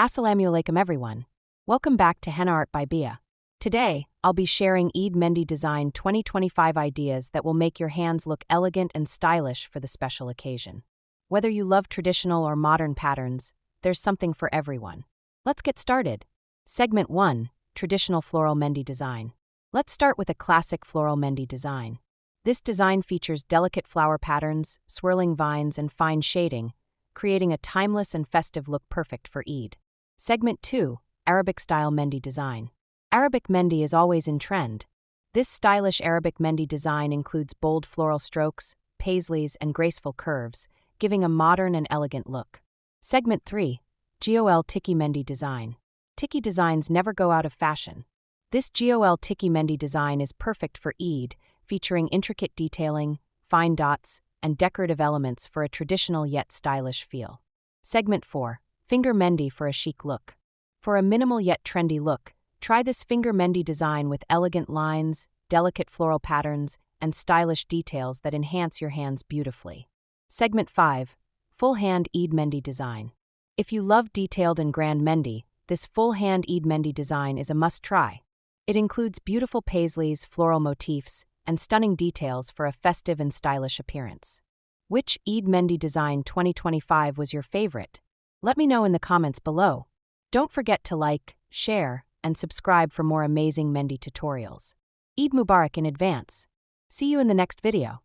Assalamu alaikum everyone. Welcome back to Henna Art by Bia. Today, I'll be sharing Eid Mehndi Design 2025 ideas that will make your hands look elegant and stylish for the special occasion. Whether you love traditional or modern patterns, there's something for everyone. Let's get started. Segment 1. Traditional Floral Mehndi Design. Let's start with a classic Floral Mehndi design. This design features delicate flower patterns, swirling vines, and fine shading, creating a timeless and festive look perfect for Eid. Segment 2. Arabic-style Mehndi design. Arabic Mehndi is always in trend. This stylish Arabic Mehndi design includes bold floral strokes, paisleys, and graceful curves, giving a modern and elegant look. Segment 3. GOL Tiki Mehndi design. Tiki designs never go out of fashion. This GOL Tiki Mehndi design is perfect for Eid, featuring intricate detailing, fine dots, and decorative elements for a traditional yet stylish feel. Segment 4. Finger Mehndi for a chic look. For a minimal yet trendy look, try this finger Mehndi design with elegant lines, delicate floral patterns, and stylish details that enhance your hands beautifully. Segment 5. Full Hand Eid Mehndi design. If you love detailed and grand Mehndi, this full hand Eid Mehndi design is a must-try. It includes beautiful paisleys, floral motifs, and stunning details for a festive and stylish appearance. Which Eid Mehndi design 2025 was your favorite? Let me know in the comments below. Don't forget to like, share, and subscribe for more amazing Mehndi tutorials. Eid Mubarak in advance. See you in the next video.